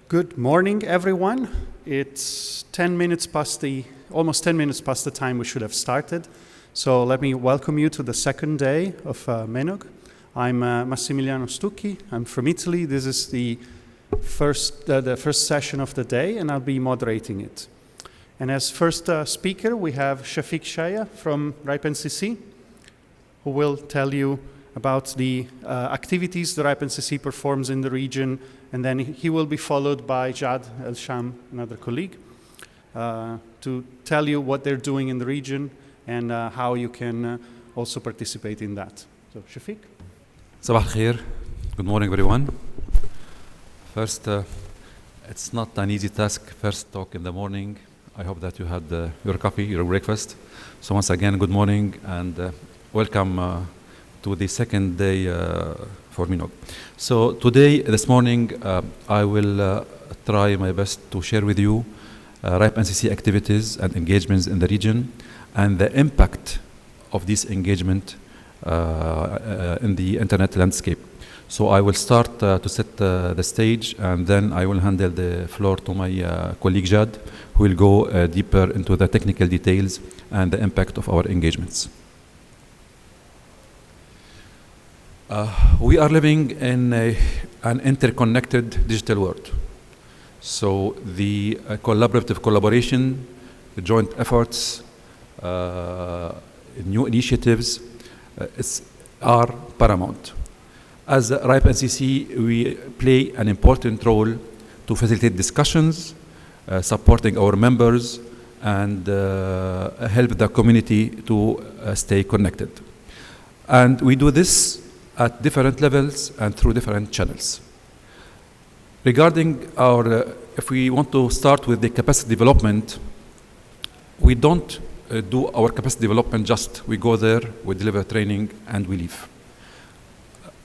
Good morning, everyone. It's almost 10 minutes past the time we should have started. So let me welcome you to the second day of MENOG. I'm Massimiliano Stucchi. I'm from Italy. This is the first session of the day, and I'll be moderating it. And as first speaker, we have Chafic Chaya from RIPE NCC, who will tell you about the activities the RIPE NCC performs in the region, and then he will be followed by Cham, another colleague, to tell you what they're doing in the region and how you can also participate in that. So, Chafic. Sabah al-khair. Good morning, everyone. First, it's not an easy task, first talk in the morning. I hope that you had your coffee, your breakfast. So once again, good morning and welcome to the second day for MENOG. So today, this morning, I will try my best to share with you RIPE NCC activities and engagements in the region and the impact of this engagement in the internet landscape. So I will start to set the stage, and then I will handle the floor to my colleague Jad, who will go deeper into the technical details and the impact of our engagements. We are living in an interconnected digital world. So the collaborative collaboration, the joint efforts, new initiatives are paramount. As RIPE NCC, we play an important role to facilitate discussions, supporting our members, and help the community to stay connected. And we do this at different levels and through different channels. Regarding our, if we want to start with the capacity development, we don't do our capacity development just, we go there, we deliver training, and we leave.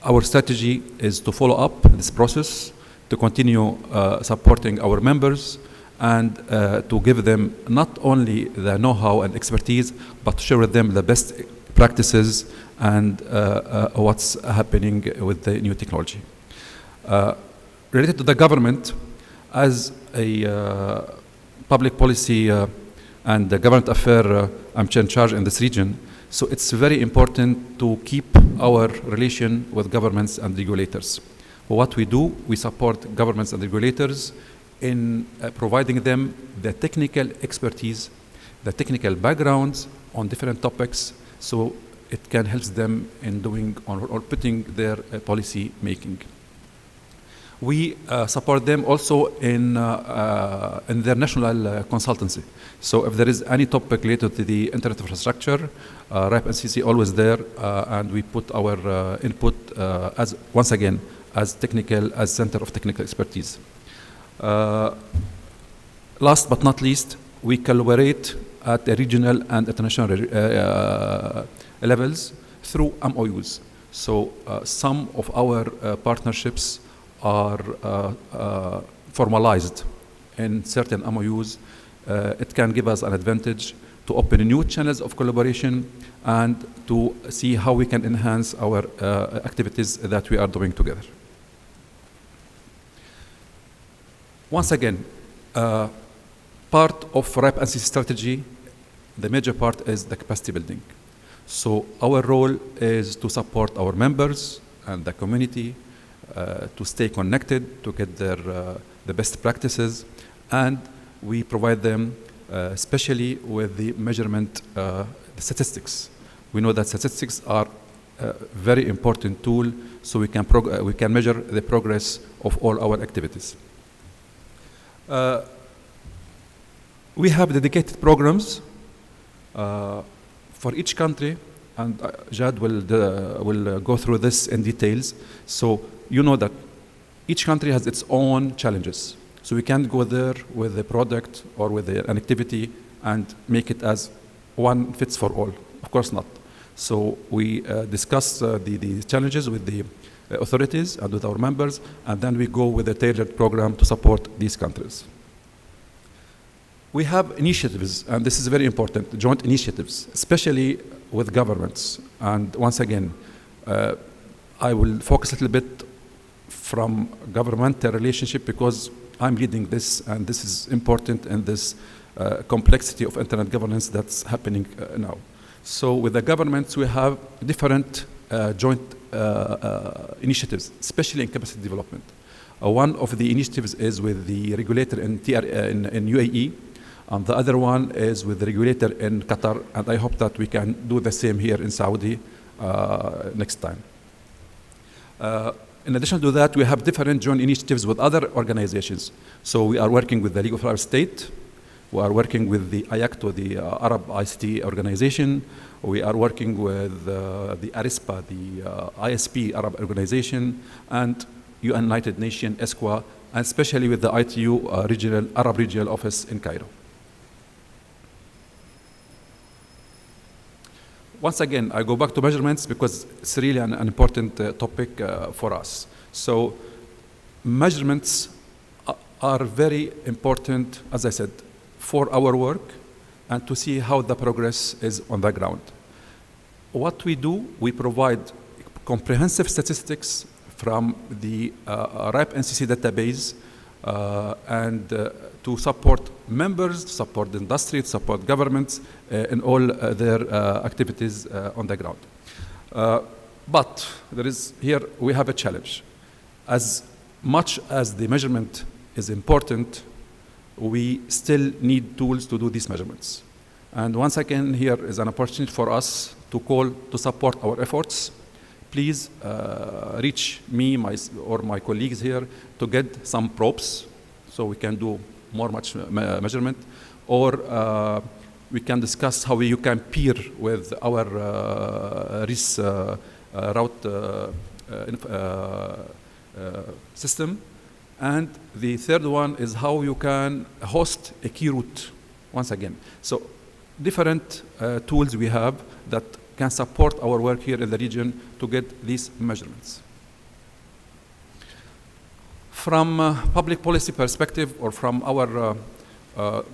Our strategy is to follow up this process, to continue supporting our members, and to give them not only the know-how and expertise, but share with them the best practices and what's happening with the new technology. Related to the government, as a public policy and the government affair, I'm in charge in this region, so it's very important to keep our relation with governments and regulators. What we do, we support governments and regulators in providing them the technical expertise, the technical backgrounds on different topics, so it can help them in doing or putting their policy making. We support them also in their national consultancy. So if there is any topic related to the internet infrastructure, RIPE NCC always there, and we put our input as once again as center of technical expertise. Last but not least, we collaborate at the regional and international levels through MOUs. So some of our partnerships are formalized in certain MOUs. It can give us an advantage to open new channels of collaboration and to see how we can enhance our activities that we are doing together. Once again, part of RIPE NCC strategy, the major part is the capacity building. So our role is to support our members and the community to stay connected, to get the best practices, and we provide them especially with the measurement, the statistics. We know that statistics are a very important tool, so we can measure the progress of all our activities. We have dedicated programs for each country, and Jad will go through this in details. So you know that each country has its own challenges. So we can't go there with a product or with an activity and make it as one fits for all. Of course not. So we discuss the challenges with the authorities and with our members, and then we go with a tailored program to support these countries. We have initiatives, and this is very important, joint initiatives, especially with governments. And once again, I will focus a little bit from governmental relationship because I'm leading this, and this is important in this complexity of internet governance that's happening now. So with the governments, we have different joint initiatives, especially in capacity development. One of the initiatives is with the regulator in UAE, and the other one is with the regulator in Qatar, and I hope that we can do the same here in Saudi next time. In addition to that, we have different joint initiatives with other organizations. So we are working with the League of Arab States. We are working with the IACTO, the Arab ICT organization. We are working with the ARISPA, the ISP Arab organization, and United Nations, ESQA, and especially with the ITU Arab Regional Office in Cairo. Once again, I go back to measurements because it's really an important topic for us. So measurements are very important, as I said, for our work and to see how the progress is on the ground. What we do, we provide comprehensive statistics from the RIPE NCC database and to support members, to support the industry, to support governments in all their activities on the ground. But here we have a challenge. As much as the measurement is important, we still need tools to do these measurements. And once again, here is an opportunity for us to call to support our efforts. Please reach me or my colleagues here to get some probes so we can do much measurement, or we can discuss how you can peer with our RIS route system. And the third one is how you can host a key route, once again. So different tools we have that can support our work here in the region to get these measurements. From a public policy perspective, or from our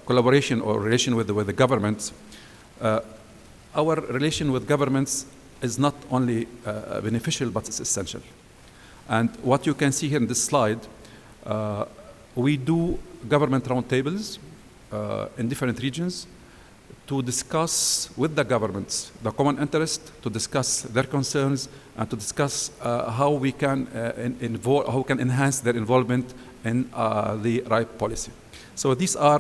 collaboration or relation with the governments, our relation with governments is not only beneficial, but it's essential. And what you can see here in this slide, we do government roundtables in different regions to discuss with the governments the common interest, to discuss their concerns, and to discuss how we can enhance their involvement in the RIPE policy. So these are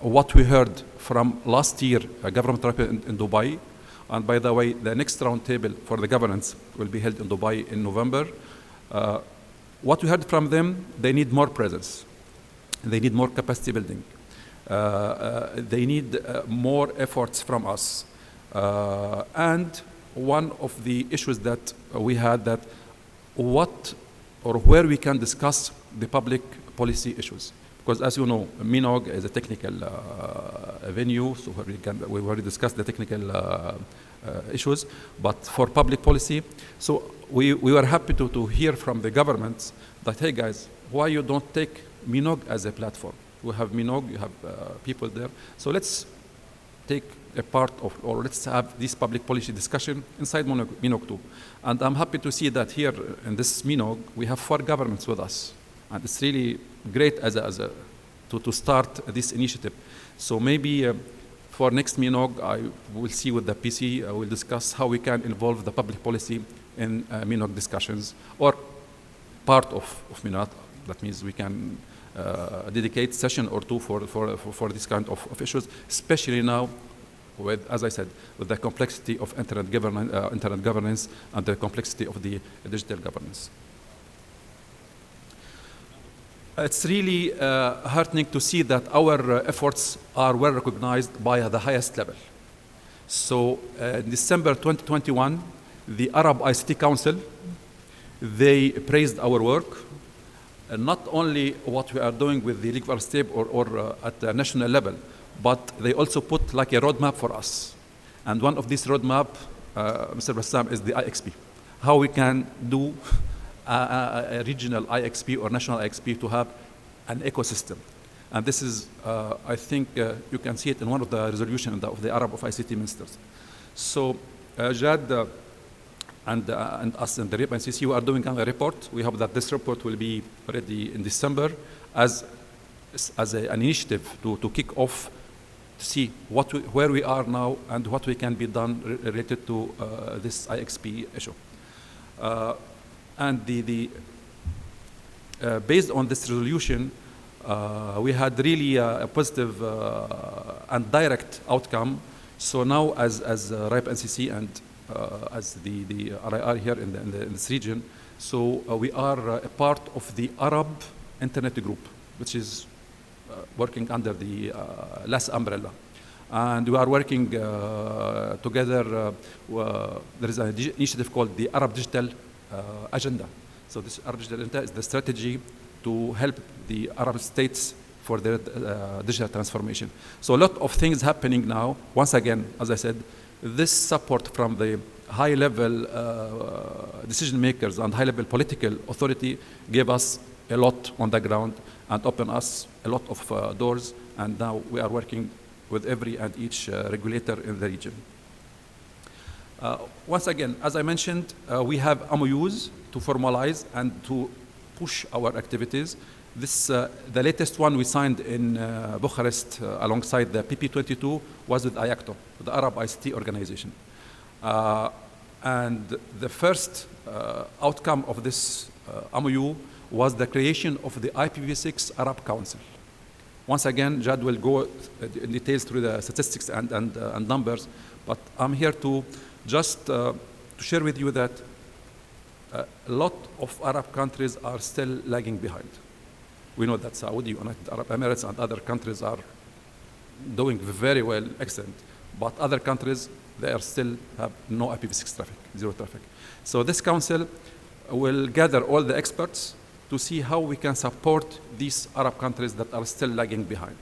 what we heard from last year, government RIPE in Dubai. And by the way, the next roundtable for the governance will be held in Dubai in November. What we heard from them, they need more presence. They need more capacity building. They need more efforts from us. And one of the issues that we had, that what or where we can discuss the public policy issues. Because as you know, MENOG is a technical venue, so we already discussed the technical issues, but for public policy, so we were happy to hear from the governments that, hey guys, why you don't take MENOG as a platform? We have MENOG, you have people there, so let's take a part of, or let's have this public policy discussion inside MENOG too. And I'm happy to see that here in this MENOG, we have 4 governments with us. And it's really great to start this initiative. So maybe for next MENOG, I will see with the PC, I will discuss how we can involve the public policy in MENOG discussions, or part of MENOG. That means we can dedicate session or 2 for this kind of issues, especially now with, as I said, with the complexity of internet governance and the complexity of the digital governance. It's really heartening to see that our efforts are well recognized by the highest level. So in December 2021, the Arab ICT Council, they praised our work, not only what we are doing with the League of Arab States or at the national level, but they also put like a roadmap for us. And one of these roadmap, Mr. Bassam, is the IXP. How we can do a regional IXP or national IXP to have an ecosystem. And this is, I think, you can see it in one of the resolutions of the Arab of ICT ministers. So Jad and us in the RIPE NCC, we are doing a report. We hope that this report will be ready in December as as an initiative to kick off, to see where we are now and what we can be done related to this IXP issue. And based on this resolution, we had really a positive and direct outcome. So now, as RIPE NCC and as the RIR here in this region, so we are a part of the Arab Internet Group, which is working under the LAS umbrella. And we are working together. There is an initiative called the Arab Digital Agenda. So this Arab Digital Agenda is the strategy to help the Arab states for their digital transformation. So a lot of things happening now. Once again, as I said, this support from the high-level decision makers and high-level political authority gave us a lot on the ground and opened us a lot of doors. And now we are working with every and each regulator in the region. Once again, as I mentioned, we have MOUs to formalize and to push our activities. This, the latest one we signed in Bucharest alongside the PP22 was with IACTO, the Arab ICT organization. And the first outcome of this MOU was the creation of the IPv6 Arab Council. Once again, Jad will go in details through the statistics and numbers, but I'm here to just to share with you that a lot of Arab countries are still lagging behind. We know that Saudi, United Arab Emirates, and other countries are doing very well, excellent. But other countries, they are still have no IPv6 traffic, zero traffic. So this council will gather all the experts to see how we can support these Arab countries that are still lagging behind.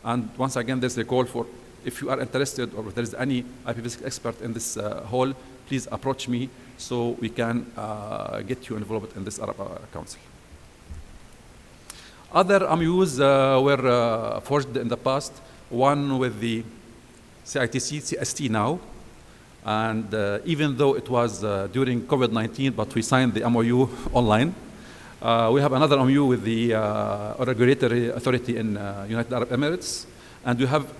And once again, there's a call for, if you are interested or if there is any IPv6 expert in this hall, please approach me so we can get you involved in this Arab Council. Other MOUs were forged in the past, one with the CITC, CST now, and even though it was during COVID-19, but we signed the MOU online. We have another MOU with the regulatory authority in United Arab Emirates, and we have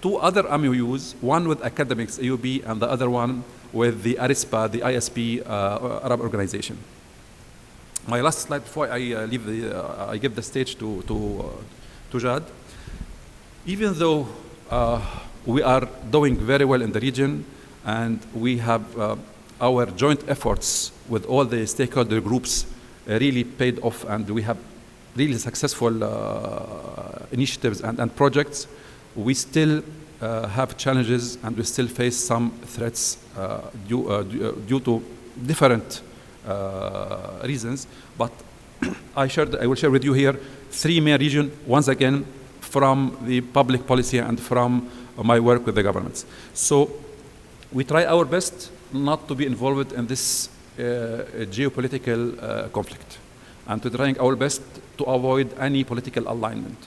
two other MOUs, one with academics, AUB, and the other one with the ARISPA, the ISP Arab organization. My last slide before I leave I give the stage to Jad. Even though we are doing very well in the region, and we have our joint efforts with all the stakeholder groups really paid off, and we have really successful initiatives and projects, we still have challenges and we still face some threats due to different reasons. But I will share with you here three main regions, once again, from the public policy and from my work with the governments. So we try our best not to be involved in this geopolitical conflict, and to trying our best to avoid any political alignment.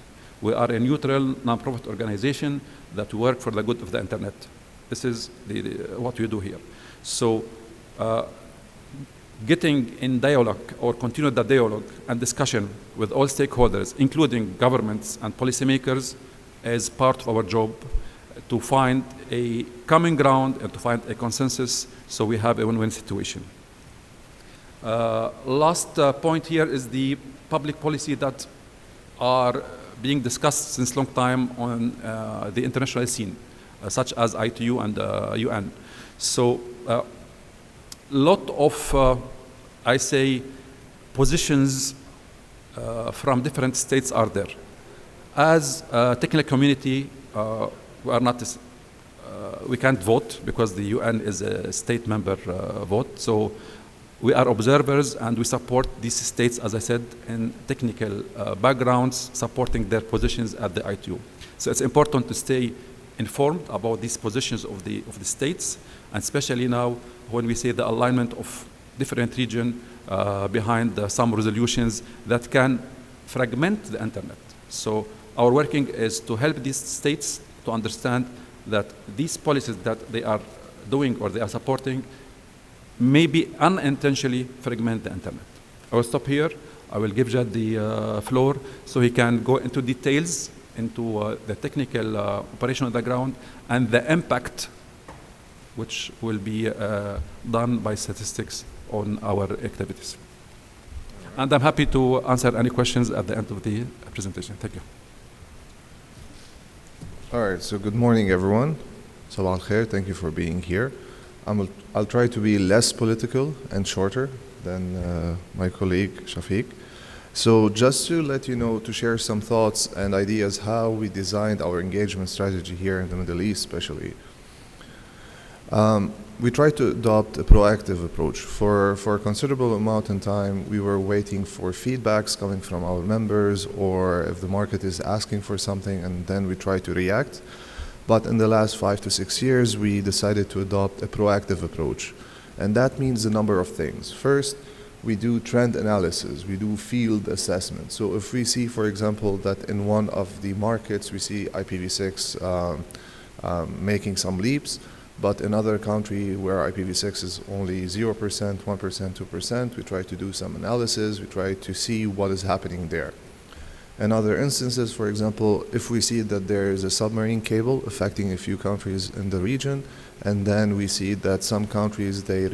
We are a neutral, non-profit organization that work for the good of the internet. This is what we do here. So getting in dialogue or continue the dialogue and discussion with all stakeholders, including governments and policymakers, is part of our job to find a common ground and to find a consensus so we have a win-win situation. Last point here is the public policy that are being discussed since long time on the international scene, such as ITU and UN. So lot of, I say, positions from different states are there. As a technical community, we are not, we can't vote because the UN is a state member vote. So we are observers and we support these states, as I said, in technical backgrounds, supporting their positions at the ITU. So it's important to stay informed about these positions of the states, and especially now when we see the alignment of different regions behind some resolutions that can fragment the internet. So our working is to help these states to understand that these policies that they are doing or they are supporting maybe unintentionally fragment the internet. I will stop here. I will give Jad the floor so he can go into details into the technical operation on the ground and the impact which will be done by statistics on our activities. And I'm happy to answer any questions at the end of the presentation. Thank you. All right, so good morning, everyone. Sabah al-khair, thank you for being here. I'll try to be less political and shorter than my colleague Chafic. So just to let you know, to share some thoughts and ideas how we designed our engagement strategy here in the Middle East especially. We tried to adopt a proactive approach. For a considerable amount of time, we were waiting for feedbacks coming from our members, or if the market is asking for something, and then we try to react. But in the last 5 to 6 years, we decided to adopt a proactive approach. And that means a number of things. First, we do trend analysis, we do field assessment. So if we see, for example, that in one of the markets, we see IPv6 making some leaps, but in another country where IPv6 is only 0%, 1%, 2%, we try to do some analysis, we try to see what is happening there. In other instances, for example, if we see that there is a submarine cable affecting a few countries in the region, and then we see that some countries, they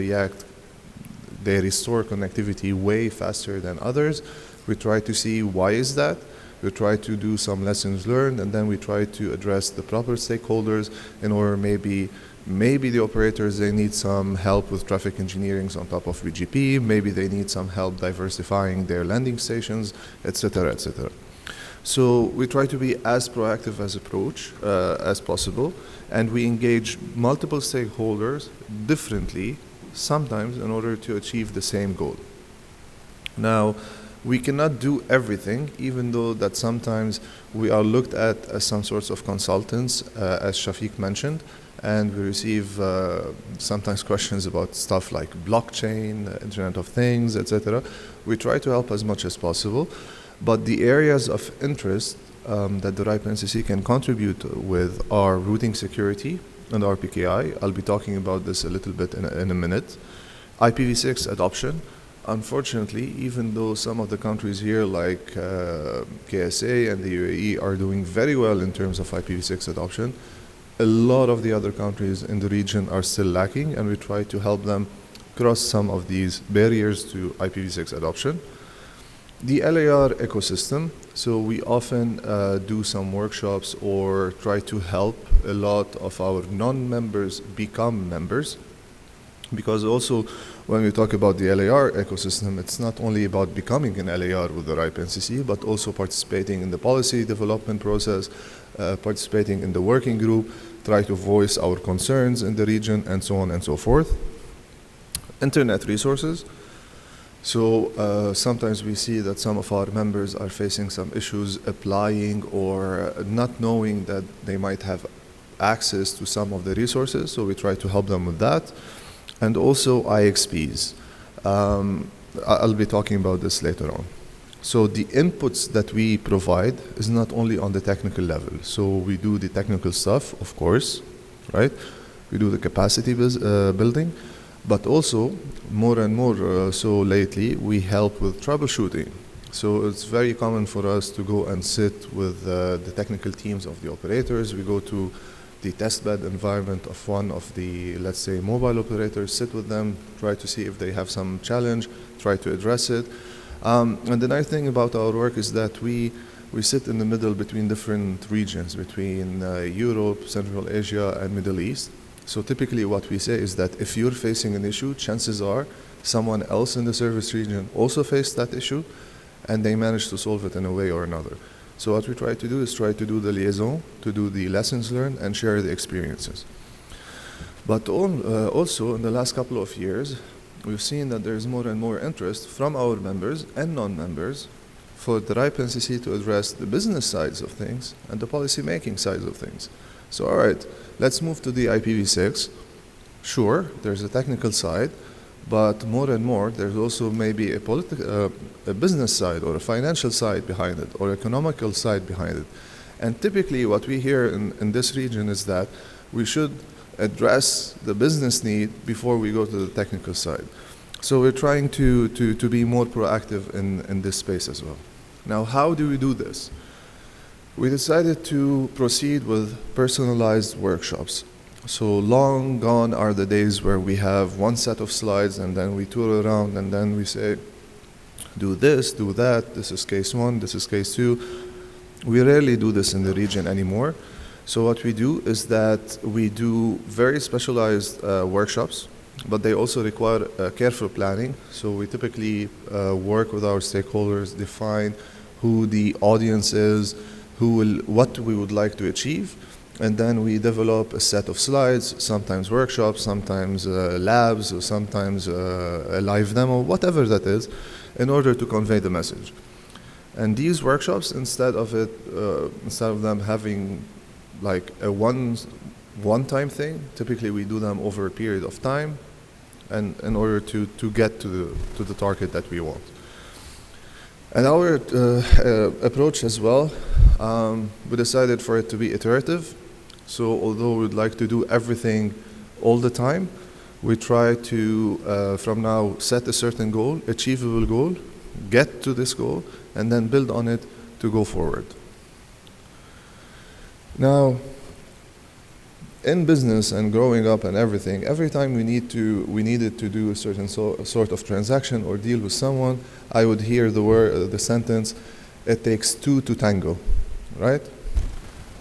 restore connectivity way faster than others, we try to see why is that. We try to do some lessons learned, and then we try to address the proper stakeholders in order maybe the operators, they need some help with traffic engineering on top of BGP, maybe they need some help diversifying their landing stations, etc., etc. So we try to be as proactive as possible, and we engage multiple stakeholders differently sometimes in order to achieve the same goal. Now, we cannot do everything, even though that sometimes we are looked at as some sorts of consultants, as Chafic mentioned, and we receive sometimes questions about stuff like blockchain, Internet of Things, etc. We try to help as much as possible, but the areas of interest that the RIPE NCC can contribute with are routing security and RPKI. I'll be talking about this a little bit in a minute. IPv6 adoption. Unfortunately, even though some of the countries here like KSA and the UAE are doing very well in terms of IPv6 adoption, a lot of the other countries in the region are still lacking, and we try to help them cross some of these barriers to IPv6 adoption. The LAR ecosystem, so we often do some workshops or try to help a lot of our non-members become members, because also when we talk about the LAR ecosystem, it's not only about becoming an LAR with the RIPE NCC, but also participating in the policy development process, participating in the working group, try to voice our concerns in the region, and so on and so forth. Internet resources. So sometimes we see that some of our members are facing some issues applying or not knowing that they might have access to some of the resources, so we try to help them with that. And also IXPs. I'll be talking about this later on. So the inputs that we provide is not only on the technical level. So we do the technical stuff, of course, right? We do the capacity building, but also more and more so lately, we help with troubleshooting. So it's very common for us to go and sit with the technical teams of the operators. We go to the testbed environment of one of the, let's say, mobile operators, sit with them, try to see if they have some challenge, try to address it. And the nice thing about our work is that we sit in the middle between different regions, between Europe, Central Asia, and Middle East. So typically what we say is that if you're facing an issue, chances are someone else in the service region also faced that issue, and they managed to solve it in a way or another. So what we try to do is try to do the liaison, to do the lessons learned, and share the experiences. But also in the last couple of years, we've seen that there's more and more interest from our members and non-members for the RIPE NCC to address the business sides of things and the policy-making sides of things. So all right, let's move to the IPv6. Sure, there's a technical side, but more and more, there's also maybe a business side or a financial side behind it or economical side behind it. And typically what we hear in this region is that we should address the business need before we go to the technical side. So we're trying to be more proactive in this space as well. Now, how do we do this? We decided to proceed with personalized workshops. So long gone are the days where we have one set of slides and then we tour around and then we say, do this, do that, this is case one, this is case two. We rarely do this in the region anymore. So what we do is that we do very specialized workshops, but they also require careful planning. So we typically work with our stakeholders, define who the audience is, what we would like to achieve, and then we develop a set of slides, sometimes workshops, sometimes labs, or sometimes a live demo, whatever that is, in order to convey the message. And these workshops, instead of them having like a one-time thing, typically we do them over a period of time, and in order to get to the target that we want. And our approach as well, we decided for it to be iterative. So although we'd like to do everything all the time, we try to, from now, set a certain goal, achievable goal, get to this goal, and then build on it to go forward. Now, in business and growing up and everything, every time we needed to do a certain sort of transaction or deal with someone, I would hear the sentence, "It takes two to tango," right?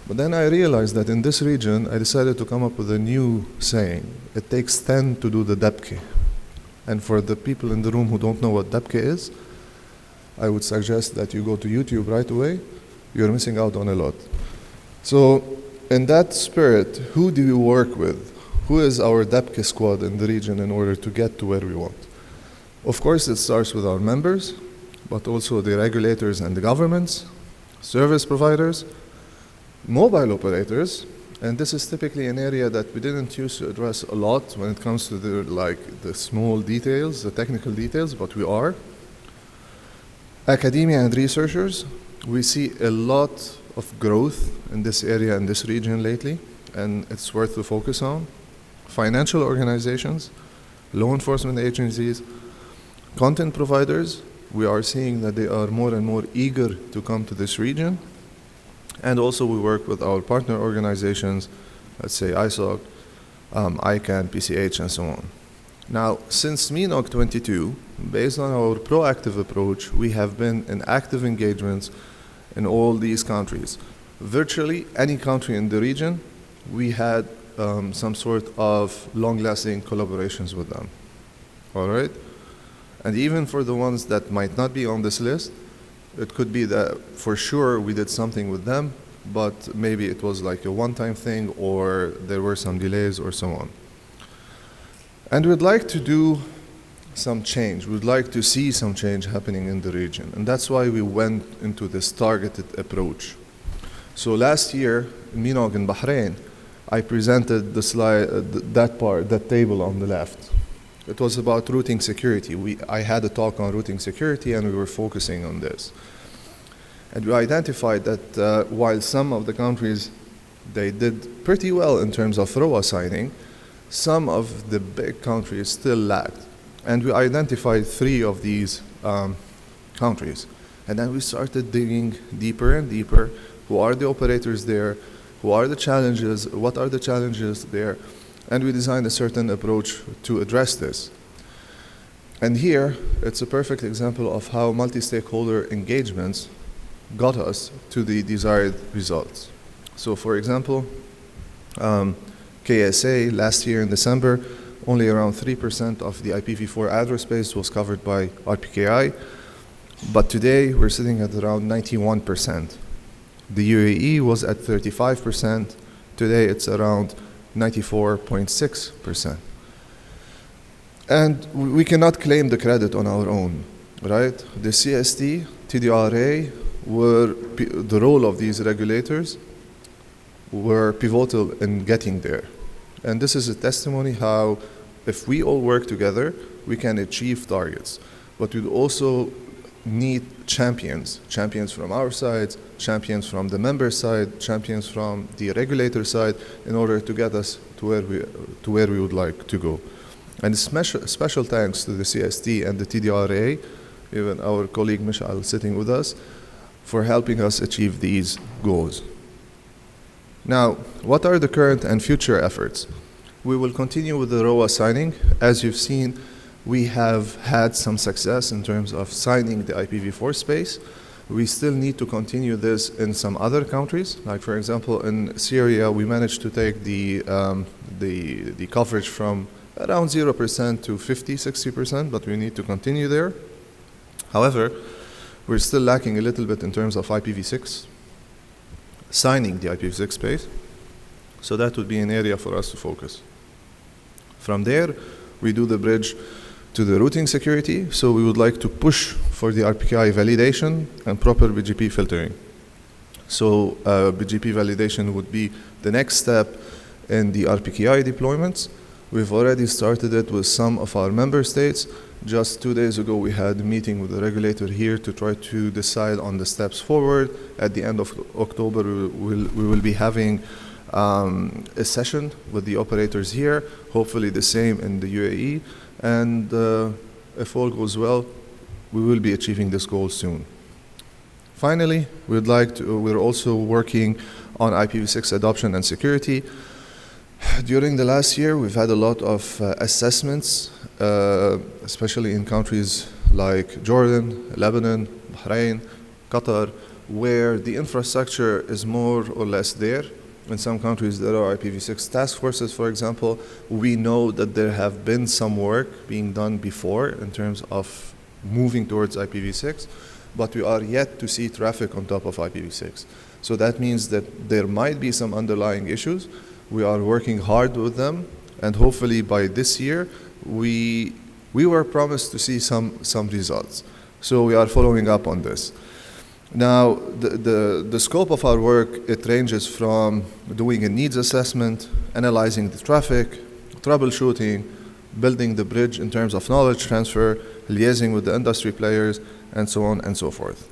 But then I realized that in this region, I decided to come up with a new saying. It takes 10 to do the debke. And for the people in the room who don't know what debke is, I would suggest that you go to YouTube right away. You're missing out on a lot. So in that spirit, who do we work with? Who is our debke squad in the region in order to get to where we want? Of course, it starts with our members, but also the regulators and the governments, service providers, mobile operators, and this is typically an area that we didn't used to address a lot when it comes to the small details, the technical details, but we are. Academia and researchers, we see a lot of growth in this area, in this region lately, and it's worth to focus on. Financial organizations, law enforcement agencies, content providers, we are seeing that they are more and more eager to come to this region. And also we work with our partner organizations, let's say ISOC, ICANN, PCH, and so on. Now, since MENOG 22, based on our proactive approach, we have been in active engagements in all these countries. Virtually any country in the region, we had some sort of long-lasting collaborations with them, all right? And even for the ones that might not be on this list, it could be that for sure we did something with them, but maybe it was like a one-time thing or there were some delays or so on. And we'd like to do some change. We'd like to see some change happening in the region. And that's why we went into this targeted approach. So last year, in MENOG in Bahrain, I presented the slide, that table on the left. It was about routing security. I had a talk on routing security and we were focusing on this. And we identified that while some of the countries, they did pretty well in terms of ROA signing, some of the big countries still lagged. And we identified 3 of these countries. And then we started digging deeper and deeper. Who are the operators there? Who are the challenges? What are the challenges there? And we designed a certain approach to address this. And here, it's a perfect example of how multi-stakeholder engagements got us to the desired results. So for example, KSA last year in December, only around 3% of the IPv4 address space was covered by RPKI, but today we're sitting at around 91%. The UAE was at 35%, today it's around 94.6%. And we cannot claim the credit on our own, right? The CST, TDRA, the role of these regulators were pivotal in getting there. And this is a testimony how if we all work together, we can achieve targets. But we also need champions from our side, champions from the member side, champions from the regulator side, in order to get us to where we would like to go. And special thanks to the CST and the TDRA, even our colleague Mishal sitting with us, for helping us achieve these goals. Now, what are the current and future efforts? We will continue with the ROA signing. As you've seen, we have had some success in terms of signing the IPv4 space. We still need to continue this in some other countries. Like, for example, in Syria, we managed to take the coverage from around 0% to 50, 60%, but we need to continue there. However, we're still lacking a little bit in terms of IPv6, signing the IPv6 space. So that would be an area for us to focus. From there, we do the bridge to the routing security. So we would like to push for the RPKI validation and proper BGP filtering. So BGP validation would be the next step in the RPKI deployments. We've already started it with some of our member states. Just 2 days ago, we had a meeting with the regulator here to try to decide on the steps forward. At the end of October, we will be having a session with the operators here, hopefully the same in the UAE. And if all goes well, we will be achieving this goal soon. Finally, we're also working on IPv6 adoption and security. During the last year, we've had a lot of assessments, especially in countries like Jordan, Lebanon, Bahrain, Qatar, where the infrastructure is more or less there. In some countries, there are IPv6 task forces, for example. We know that there have been some work being done before in terms of moving towards IPv6, but we are yet to see traffic on top of IPv6. So that means that there might be some underlying issues. We are working hard with them, and hopefully by this year, we were promised to see some results. So we are following up on this. Now, the scope of our work, it ranges from doing a needs assessment, analyzing the traffic, troubleshooting, building the bridge in terms of knowledge transfer, liaising with the industry players, and so on and so forth.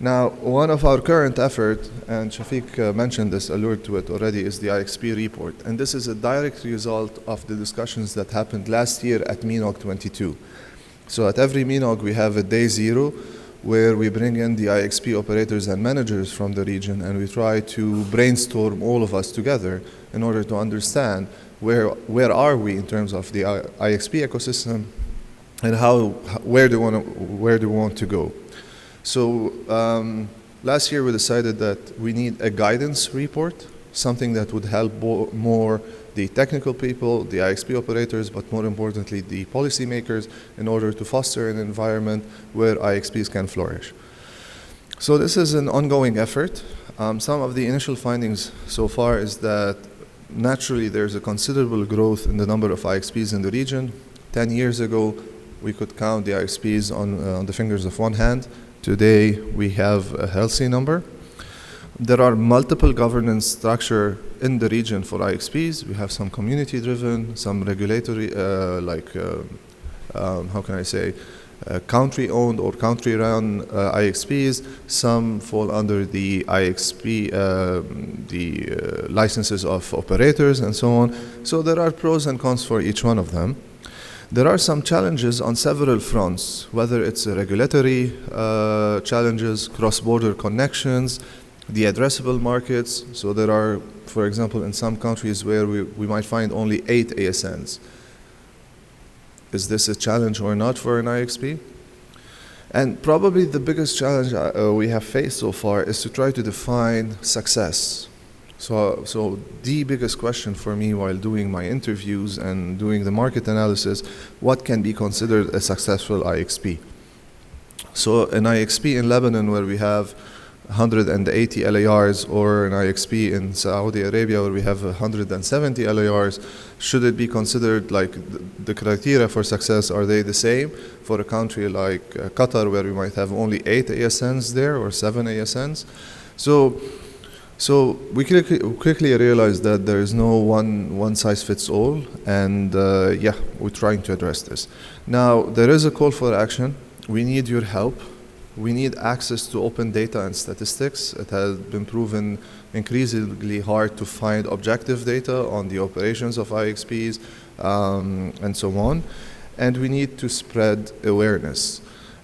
Now, one of our current efforts, and Chafic mentioned this, alluded to it already, is the IXP report. And this is a direct result of the discussions that happened last year at MENOG 22. So at every MENOG, we have a day zero, where we bring in the IXP operators and managers from the region, and we try to brainstorm all of us together in order to understand where are we in terms of the IXP ecosystem, and where do we want to go. So last year we decided that we need a guidance report, something that would help more the technical people, the IXP operators, but more importantly, the policymakers, in order to foster an environment where IXPs can flourish. So this is an ongoing effort. Some of the initial findings so far is that naturally there's a considerable growth in the number of IXPs in the region. 10 years ago, we could count the IXPs on the fingers of one hand. Today, we have a healthy number. There are multiple governance structure in the region for IXPs. We have some community-driven, some regulatory, country-owned or country-run IXPs. Some fall under the IXP, the licenses of operators and so on. So there are pros and cons for each one of them. There are some challenges on several fronts, whether it's regulatory challenges, cross-border connections, the addressable markets. So there are, for example, in some countries where we might find only 8 ASNs. Is this a challenge or not for an IXP? And probably the biggest challenge we have faced so far is to try to define success. So the biggest question for me while doing my interviews and doing the market analysis, what can be considered a successful IXP? So an IXP in Lebanon where we have 180 LARs, or an IXP in Saudi Arabia where we have 170 LARs, should it be considered like the criteria for success, are they the same for a country like Qatar where we might have only 8 ASNs there or 7 ASNs? So we quickly realized that there is no one size fits all, and we're trying to address this. Now, there is a call for action. We need your help. We need access to open data and statistics. It has been proven increasingly hard to find objective data on the operations of IXPs and so on. And we need to spread awareness.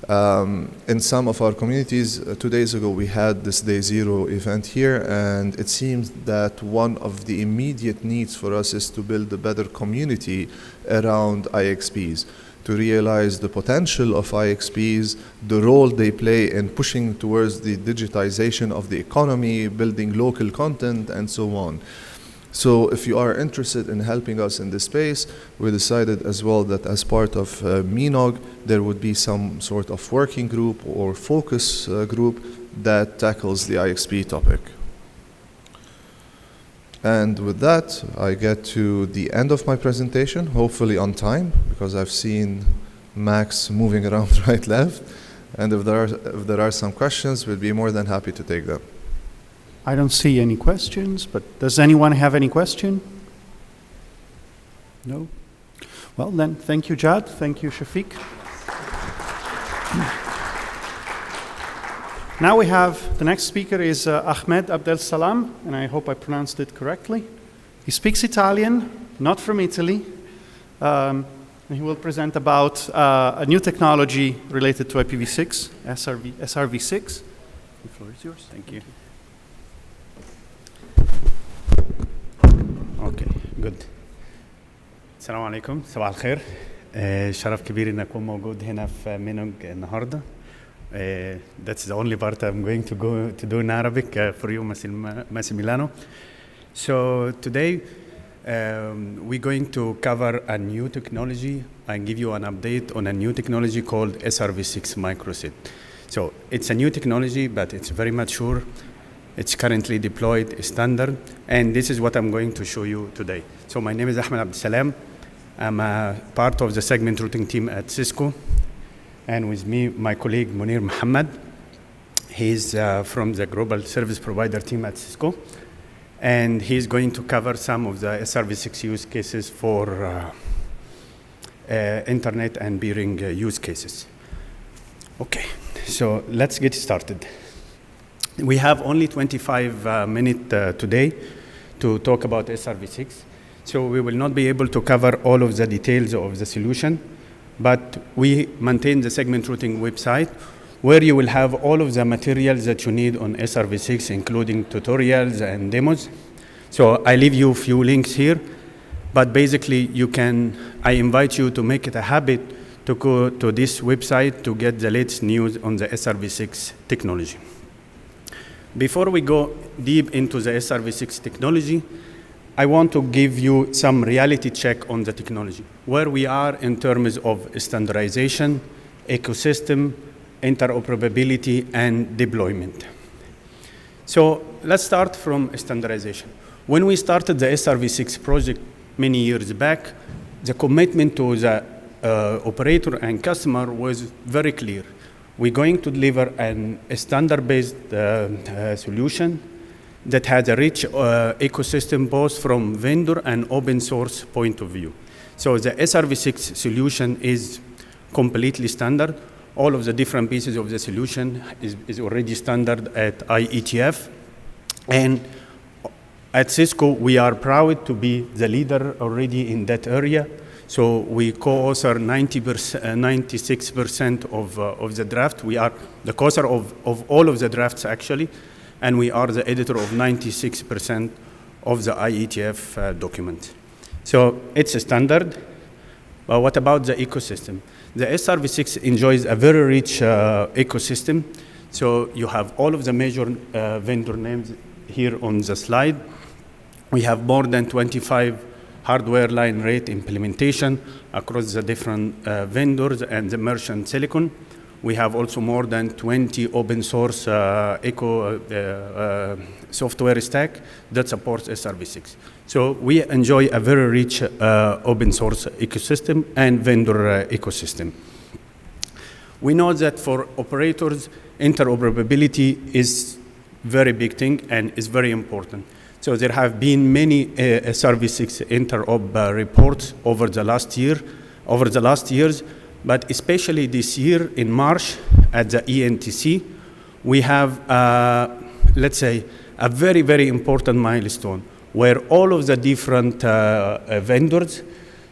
In some of our communities, 2 days ago, we had this Day Zero event here, and it seems that one of the immediate needs for us is to build a better community around IXPs, to realize the potential of IXPs, the role they play in pushing towards the digitization of the economy, building local content, and so on. So if you are interested in helping us in this space, we decided as well that as part of MENOG, there would be some sort of working group or focus group that tackles the IXP topic. And with that, I get to the end of my presentation, hopefully on time, because I've seen Max moving around right, left. And if there are some questions, we'll be more than happy to take them. I don't see any questions, but does anyone have any question? No? Well then, thank you, Jad. Thank you, Chafic. Now we have, the next speaker is Ahmed Abdelsalam, and I hope I pronounced it correctly. He speaks Italian, not from Italy. And he will present about a new technology related to IPv6, SRv6. The floor is yours. Thank you. اوكي جود. السلام عليكم، صباح الخير. شرف كبير ان اكون موجود هنا في مينوج النهارده. That's the only part I'm going to do in Arabic for you, Massimiliano. So today we're going to cover a new technology and give you an update on a new technology called SRv6 microSID. So it's a new technology, but it's very mature. It's currently deployed standard, and this is what I'm going to show you today. So my name is Ahmed Abdelsalam. I'm a part of the segment routing team at Cisco, and with me, my colleague Munir Mohammed. He's from the global service provider team at Cisco, and he's going to cover some of the SRv6 use cases for internet and peering use cases. Okay, so let's get started. We have only 25 minutes today to talk about SRv6, so we will not be able to cover all of the details of the solution, but we maintain the segment routing website where you will have all of the materials that you need on SRv6, including tutorials and demos. So I leave you a few links here, but basically I invite you to make it a habit to go to this website to get the latest news on the SRv6 technology. Before we go deep into the SRv6 technology, I want to give you some reality check on the technology, where we are in terms of standardization, ecosystem, interoperability, and deployment. So let's start from standardization. When we started the SRv6 project many years back, the commitment to the operator and customer was very clear. We're going to deliver a standard-based solution that has a rich ecosystem both from vendor and open source point of view. So the SRv6 solution is completely standard. All of the different pieces of the solution is already standard at IETF. And at Cisco, we are proud to be the leader already in that area. So we co-author 96% of the draft. We are the co-author of all of the drafts, actually, and we are the editor of 96% of the IETF document. So it's a standard, but what about the ecosystem? The SRv6 enjoys a very rich ecosystem. So you have all of the major vendor names here on the slide. We have more than 25 hardware line rate implementation across the different vendors and the merchant silicon. We have also more than 20 open source software stack that supports SRv6. So we enjoy a very rich open source ecosystem and vendor ecosystem. We know that for operators, interoperability is very big thing and is very important. So there have been many SRv6 interop reports over the last years, but especially this year in March at the ENTC, we have, let's say, a very, very important milestone where all of the different vendors,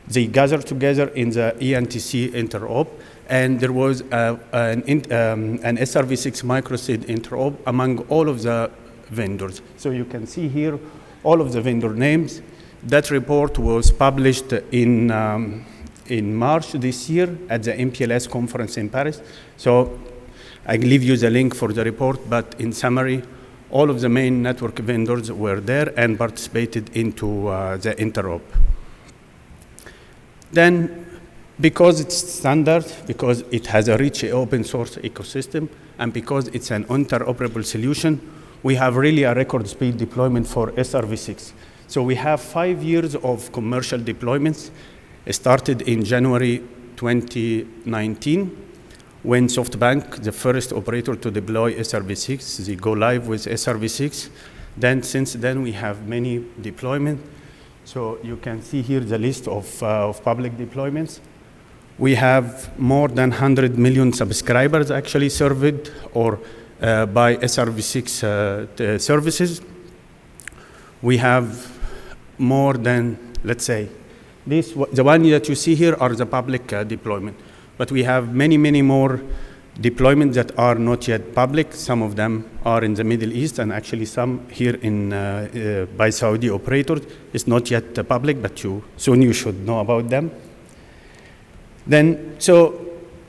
they gather together in the ENTC interop, and there was an SRv6 microSID interop among all of the vendors. So you can see here all of the vendor names. That report was published in March this year at the MPLS conference in Paris. So I leave you the link for the report, but in summary, all of the main network vendors were there and participated into the interop. Then, because it's standard, because it has a rich open source ecosystem, and because it's an interoperable solution, we have really a record speed deployment for SRv6. So we have 5 years of commercial deployments. It started in January 2019, when SoftBank, the first operator to deploy SRv6, they go live with SRv6. Then since then, we have many deployments. So you can see here the list of public deployments. We have more than 100 million subscribers actually served or by SRv6 services. We have more than, let's say, the one that you see here are the public deployment. But we have many, many more deployments that are not yet public. Some of them are in the Middle East, and actually some here in by Saudi operators. It's not yet public, but soon you should know about them. Then, so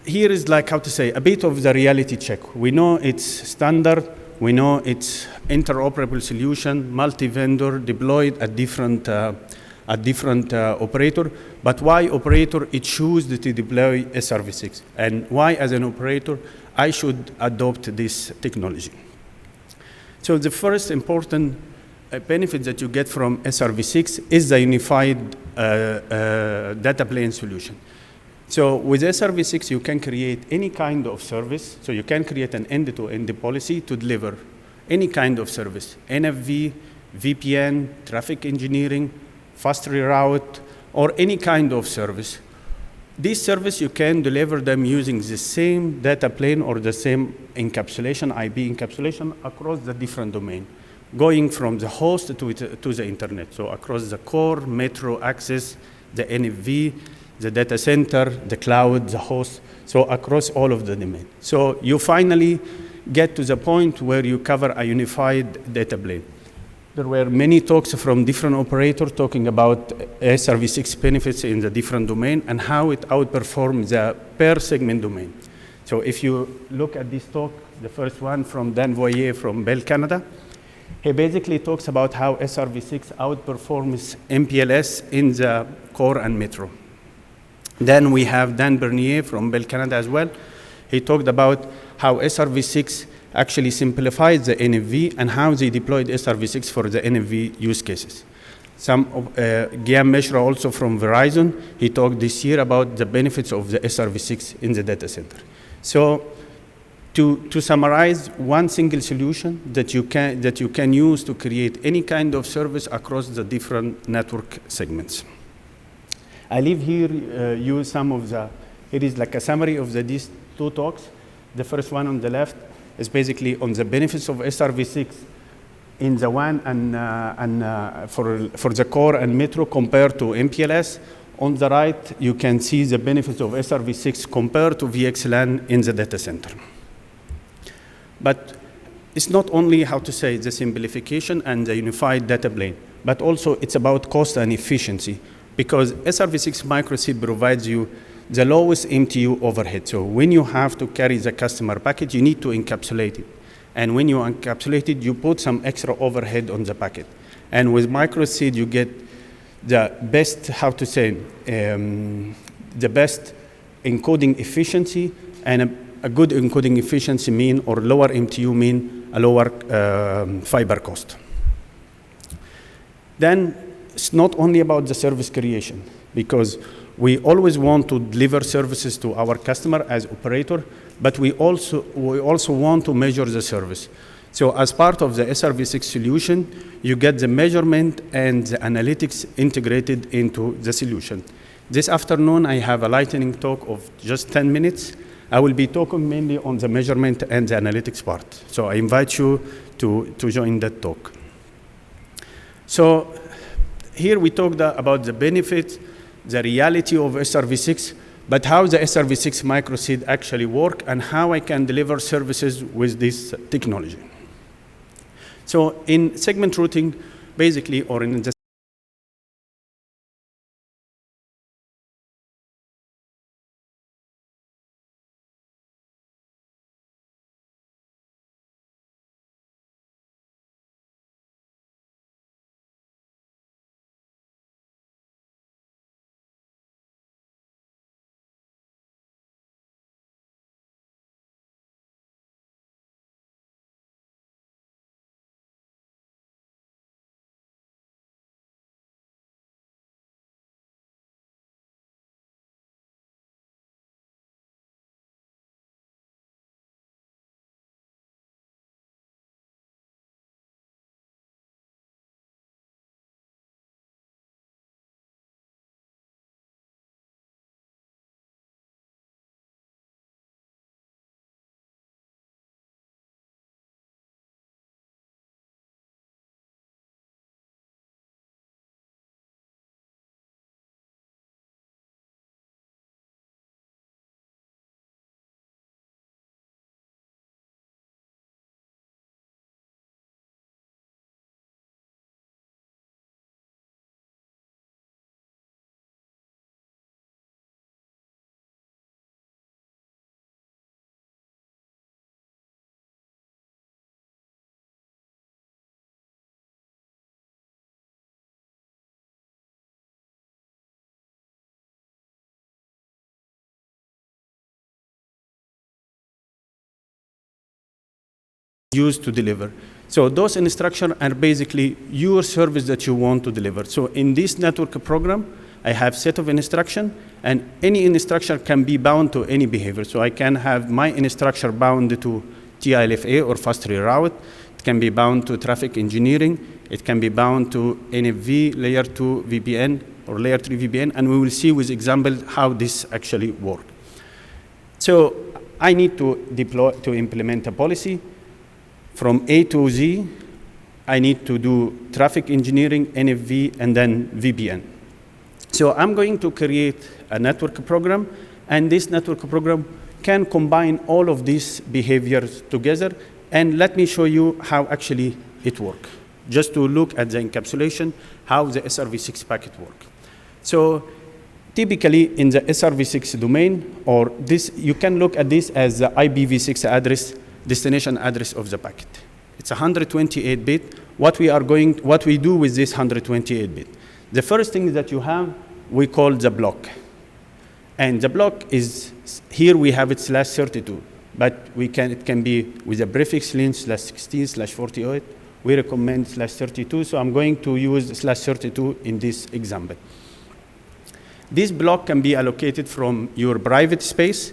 here is like, how to say, a bit of the reality check. We know it's standard. We know it's interoperable solution, multi-vendor, deployed at different operator, but why operator it choose to deploy SRv6, and why as an operator I should adopt this technology. So the first important benefit that you get from SRv6 is the unified data plane solution. So with SRv6 you can create any kind of service, so you can create an end-to-end policy to deliver any kind of service, NFV, VPN, traffic engineering, fast reroute, or any kind of service. This service, you can deliver them using the same data plane or the same encapsulation, IP encapsulation, across the different domain, going from the host to the internet. So across the core, metro access, the NFV, the data center, the cloud, the host, so across all of the domain. So you finally get to the point where you cover a unified data plane. There were many talks from different operators talking about SRv6 benefits in the different domain and how it outperforms the per segment domain. So if you look at this talk, the first one from Dan Voyer from Bell Canada, he basically talks about how SRv6 outperforms MPLS in the core and metro. Then we have Dan Bernier from Bell Canada as well. He talked about how SRv6 actually simplifies the NFV and how they deployed SRv6 for the NFV use cases. Guillaume Meshra also from Verizon, he talked this year about the benefits of the SRv6 in the data center. So to summarize, one single solution that you can use to create any kind of service across the different network segments. I leave here you some of the, it is like a summary of these two talks. The first one on the left is basically on the benefits of SRv6 in the WAN and for the core and metro compared to MPLS. On the right, you can see the benefits of SRv6 compared to VXLAN in the data center. But it's not only, how to say, the simplification and the unified data plane, but also it's about cost and efficiency, because SRv6 microSID provides you the lowest MTU overhead. So when you have to carry the customer packet, you need to encapsulate it. And when you encapsulate it, you put some extra overhead on the packet. And with microSID, you get the best, how to say, the best encoding efficiency, and a good encoding efficiency mean, or lower MTU mean, a lower fiber cost. Then it's not only about the service creation, because we always want to deliver services to our customer as operator, but we also want to measure the service. So as part of the SRv6 solution, you get the measurement and the analytics integrated into the solution. This afternoon, I have a lightning talk of just 10 minutes. I will be talking mainly on the measurement and the analytics part. So I invite you to join that talk. So here we talked about the benefits, the reality of SRv6, but how the SRv6 microSID actually work and how I can deliver services with this technology. So in segment routing, basically, or in the used to deliver. So those instructions are basically your service that you want to deliver. So in this network program, I have set of instruction, and any instruction can be bound to any behavior. So I can have my instruction bound to TILFA or fast reroute. It can be bound to traffic engineering. It can be bound to NFV, layer 2 VPN, or layer 3 VPN, and we will see with example how this actually works. So I need to deploy, to implement a policy. From A to Z, I need to do traffic engineering, NFV, and then VPN. So I'm going to create a network program, and this network program can combine all of these behaviors together, and let me show you how actually it works. Just to look at the encapsulation, how the SRv6 packet works. So typically in the SRv6 domain, or this, you can look at this as the IPv6 address, destination address of the packet. It's 128-bit. What we do with this 128-bit? The first thing that you have, we call the block. And the block is, here we have it /32, but it can be with a prefix link /16/48. We recommend /32, so I'm going to use /32 in this example. This block can be allocated from your private space,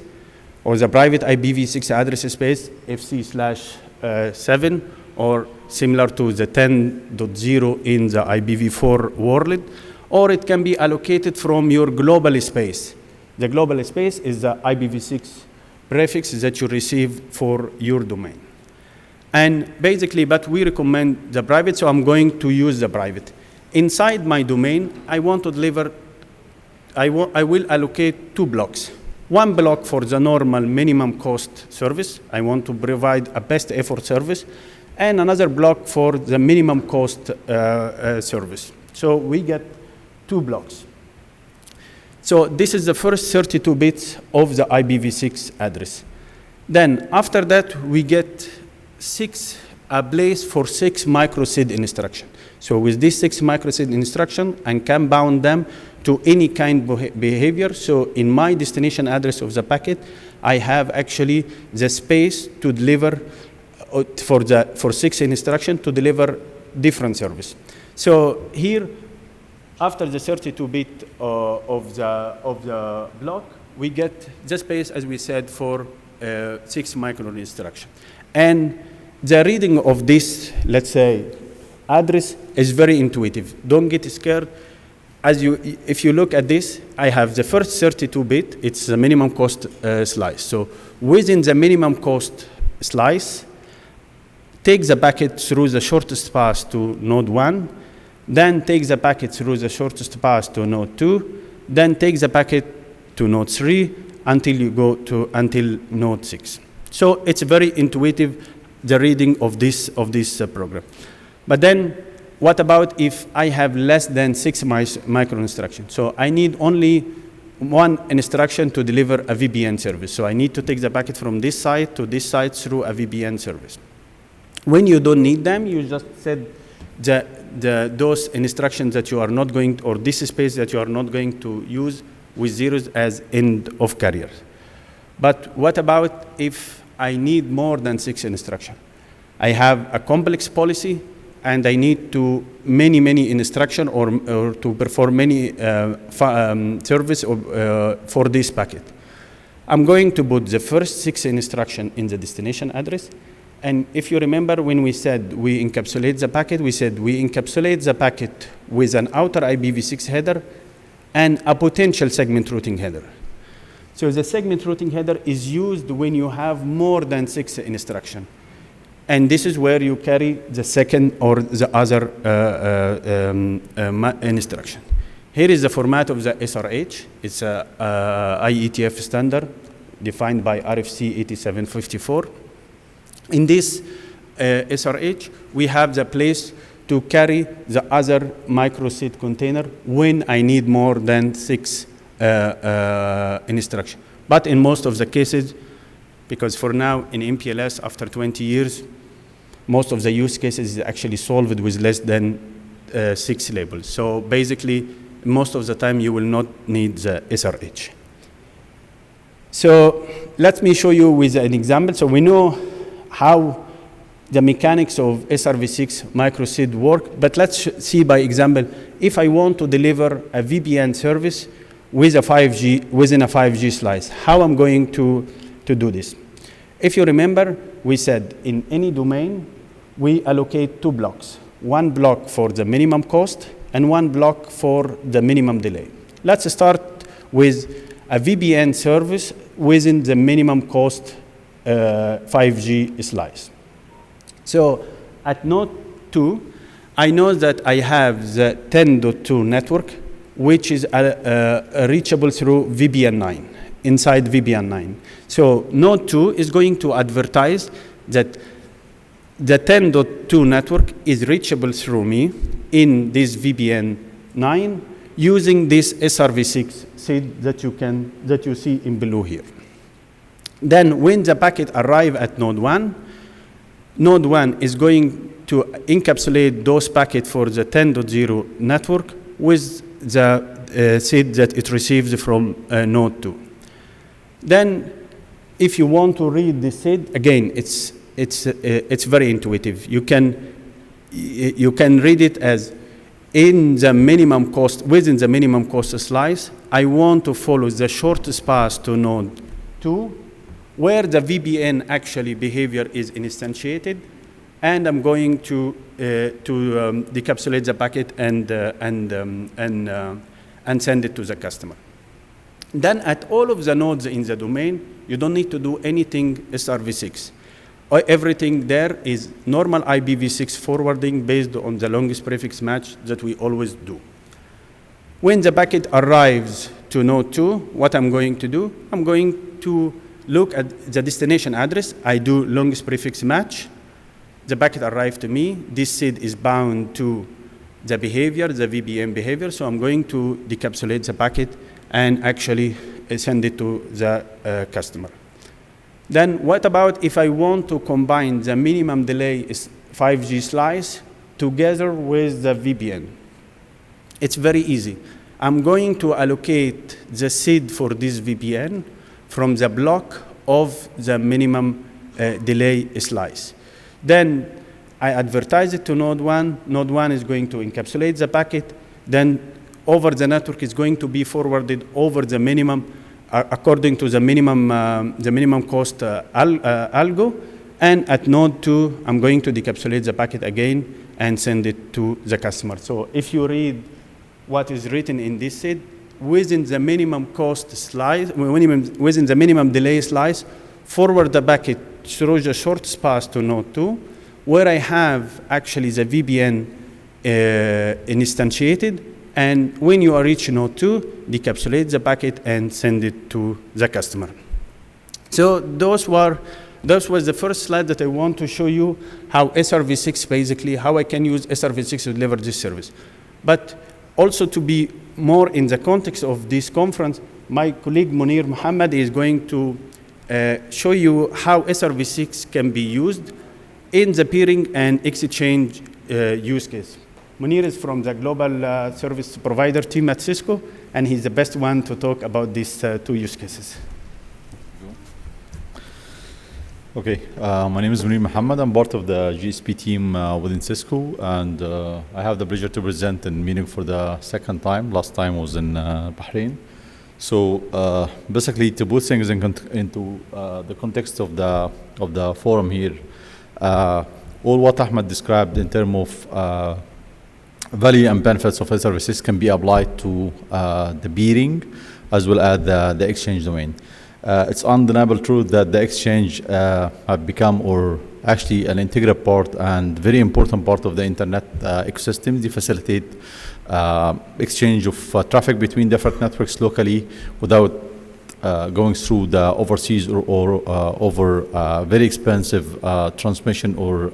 or the private IPv6 address space, FC/7, or similar to the 10.0 in the IPv4 world, or it can be allocated from your global space. The global space is the IPv6 prefix that you receive for your domain. And basically, but we recommend the private, so I'm going to use the private. Inside my domain, I want to deliver, I will allocate 2 blocks. One block for the normal minimum cost service. I want to provide a best effort service, and another block for the minimum cost service. So we get 2 blocks. So this is the first 32 bits of the IPv6 address. Then after that, we get a place for 6 microSID instruction. So with this 6 microSID instruction, I can bound them to any kind of behavior. So in my destination address of the packet, I have actually the space to deliver for 6 instruction to deliver different service. So here, after the 32-bit of the block, we get the space, as we said, for 6 micro instruction. And the reading of this, let's say, address is very intuitive. Don't get scared. if you look at this, I have the first 32-bit, it's the minimum cost slice. So within the minimum cost slice, take the packet through the shortest path to node 1, then take the packet through the shortest path to node 2, then take the packet to node 3 until you go to node 6. So it's very intuitive, the reading of this program. But then what about if I have less than 6 micro instructions? So I need only one instruction to deliver a VPN service. So I need to take the packet from this side to this side through a VPN service. When you don't need them, you just set those instructions that you are not going to, or this space that you are not going to use with zeros as end of carrier. But what about if I need more than 6 instructions? I have a complex policy and I need to many instruction or to perform many service for this packet. I'm going to put the first 6 instruction in the destination address. And if you remember when we said we encapsulate the packet, we said we encapsulate the packet with an outer IPv6 header and a potential segment routing header. So the segment routing header is used when you have more than 6 instructions. And this is where you carry the second or the other instruction. Here is the format of the SRH. It's a IETF standard defined by RFC 8754. In this SRH, we have the place to carry the other micro SID container when I need more than 6 instructions. But in most of the cases, because for now in MPLS, after 20 years, most of the use cases is actually solved with less than 6 labels. So basically, most of the time you will not need the SRH. So let me show you with an example. So we know how the mechanics of SRv6 micro SID work, but let's see by example, if I want to deliver a VPN service with a 5G, within a 5G slice, how I'm going to do this. If you remember, we said in any domain, we allocate 2 blocks. 1 block for the minimum cost and 1 block for the minimum delay. Let's start with a VPN service within the minimum cost 5G slice. So at node 2, I know that I have the 10.2 network, which is reachable through VPN 9, inside VPN 9. So node 2 is going to advertise that the 10.2 network is reachable through me in this VPN 9 using this SRv6 SID that you see in below here. Then when the packet arrive at node 1 is going to encapsulate those packets for the 10.0 network with the SID that it receives from node 2. Then if you want to read the SID, again, it's very intuitive. You can read it as in the minimum cost, within the minimum cost slice, I want to follow the shortest path to node 2, where the VPN actually behavior is instantiated, and I'm going to decapsulate the packet and send it to the customer. Then at all of the nodes in the domain, you don't need to do anything SRv6. Everything there is normal IPv6 forwarding based on the longest prefix match that we always do. When the packet arrives to node 2, what I'm going to do, I'm going to look at the destination address. I do longest prefix match. The packet arrived to me. This SID is bound to the behavior, the VPN behavior. So I'm going to decapsulate the packet and actually send it to the customer. Then what about if I want to combine the minimum delay 5G slice together with the VPN? It's very easy. I'm going to allocate the SID for this VPN from the block of the minimum delay slice. Then I advertise it to node 1. Node 1 is going to encapsulate the packet. Then over the network is going to be forwarded over the minimum according to the minimum cost algo. And at node 2, I'm going to decapsulate the packet again and send it to the customer. So if you read what is written in this SID within the minimum cost slice, within the minimum delay slice, forward the packet through the shortest path to node 2, where I have actually the VPN instantiated, and when you reach node 2, decapsulate the packet and send it to the customer. So those was the first slide that I want to show you how SRv6 basically, how I can use SRv6 to deliver this service. But also to be more in the context of this conference, my colleague Munir Muhammad is going to show you how SRv6 can be used in the peering and exchange use case. Munir is from the global service provider team at Cisco, and he's the best one to talk about these two use cases. Okay, my name is Munir Muhammad. I'm part of the GSP team within Cisco, and I have the pleasure to present in MENOG for the second time. Last time was in Bahrain. So basically, to put things into the context of the forum here, all what Ahmed described in terms of value and benefits of SRv6 can be applied to the peering as well as the exchange domain. It's undeniable truth that the exchange have become, or actually an integral part and very important part of the internet ecosystem. They facilitate exchange of traffic between different networks locally without going through the overseas or over very expensive transmission or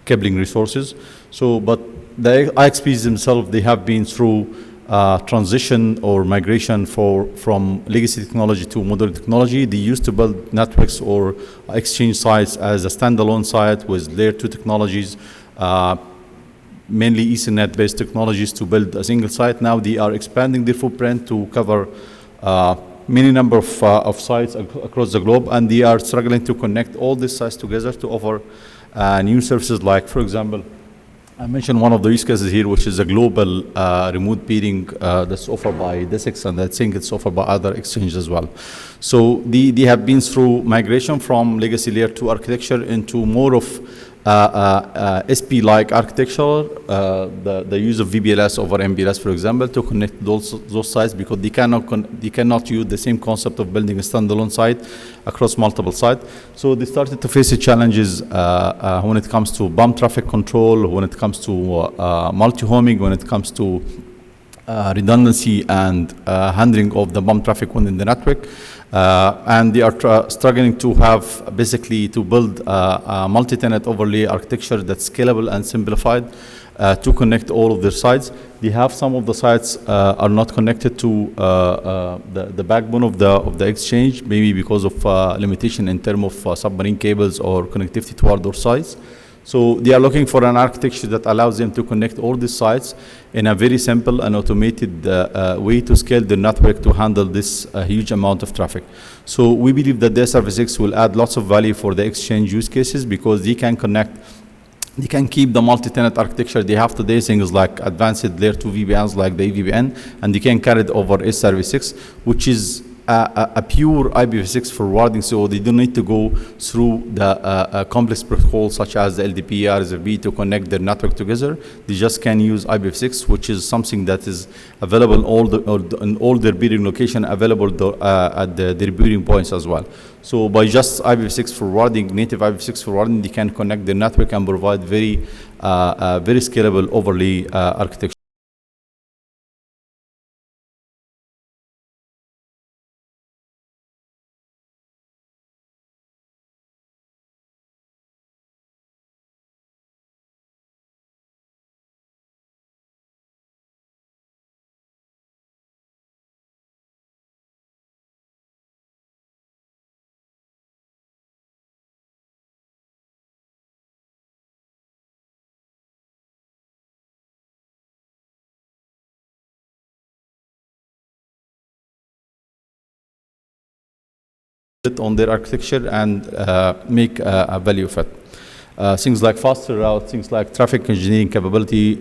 cabling resources. So, but the IXPs themselves, they have been through transition or migration from legacy technology to modern technology. They used to build networks or exchange sites as a standalone site with layer 2 technologies, mainly Ethernet-based technologies to build a single site. Now they are expanding their footprint to cover many number of sites across the globe, and they are struggling to connect all these sites together to offer new services like, for example, I mentioned one of the use cases here, which is a global remote peering that's offered by DESIX, and I think it's offered by other exchanges as well. So they have been through migration from legacy layer 2 architecture into more of SP-like architecture, the use of VPLS over MPLS, for example, to connect those sites, because they cannot use the same concept of building a standalone site across multiple sites. So they started to face the challenges when it comes to bump traffic control, when it comes to multi-homing, when it comes to redundancy and handling of the bump traffic within the network. And they are struggling to have basically to build a multi-tenant overlay architecture that's scalable and simplified to connect all of their sites. They have some of the sites are not connected to the backbone of the exchange, maybe because of limitation in terms of submarine cables or connectivity to outdoor sites. So they are looking for an architecture that allows them to connect all these sites in a very simple and automated way to scale the network to handle this huge amount of traffic. So we believe that the SRv6 will add lots of value for the exchange use cases, because they can connect, they can keep the multi-tenant architecture they have today, things like advanced layer 2 VPNs like the EVPN, and they can carry it over SRv6, which is a pure IPv6 forwarding, so they don't need to go through the complex protocols such as the LDP, RSVP to connect their network together. They just can use IPv6, which is something that is available in all their peering location, available at their peering points as well. So by just IPv6 forwarding, native IPv6 forwarding, they can connect their network and provide very scalable overlay architecture. On their architecture and make a value of it. Things like faster route, things like traffic engineering capability,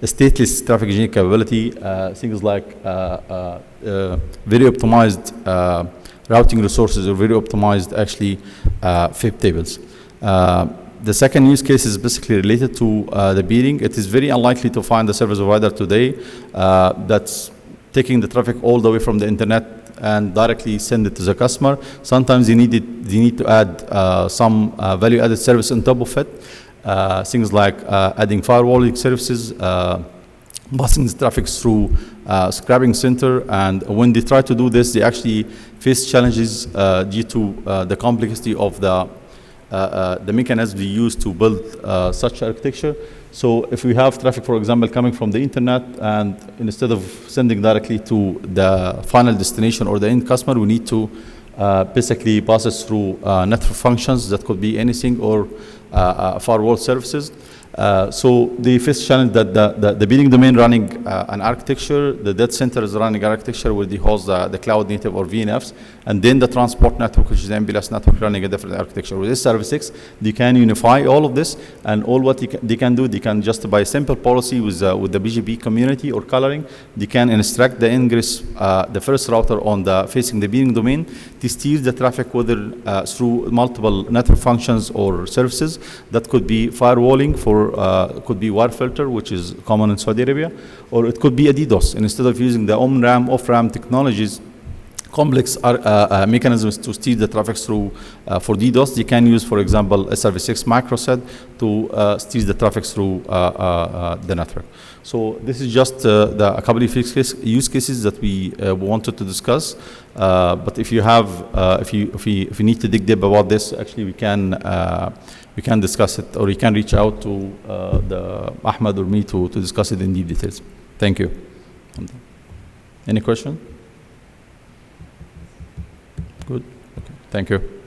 stateless traffic engineering capability, things like very optimized routing resources, or very optimized actually FIB tables. The second use case is basically related to the peering. It is very unlikely to find a service provider today that's taking the traffic all the way from the internet and directly send it to the customer. Sometimes they need to add some value-added service on top of it. Things like adding firewalling services, passing the traffic through scrapping center, and when they try to do this, they actually face challenges due to the complexity of the mechanism we use to build such architecture. So if we have traffic, for example, coming from the internet, and instead of sending directly to the final destination or the end customer, we need to basically pass it through network functions that could be anything, or firewall services. So the first challenge that the billing domain running an architecture, the data center is running architecture where they host the cloud native or VNFs, and then the transport network, which is the MPLS network, running a different architecture. With this Service X, they can unify all of this, and all what they can do, they can just by simple policy with the BGP community or coloring, they can instruct the ingress, the first router on the facing the billing domain to steer the traffic whether through multiple network functions or services. That could be firewalling for could be WAR filter, which is common in Saudi Arabia, or it could be a DDoS. And instead of using the on-RAM, off-RAM technologies, complex mechanisms to steer the traffic through for DDoS, you can use, for example, a Service X microsed to steer the traffic through the network. So this is just a couple of use cases that we wanted to discuss. But if you have, if you need to dig deep about this, actually we can discuss it, or you can reach out to the Ahmed or me to discuss it in deep details. Thank you. Any question? Good. Okay. Thank you.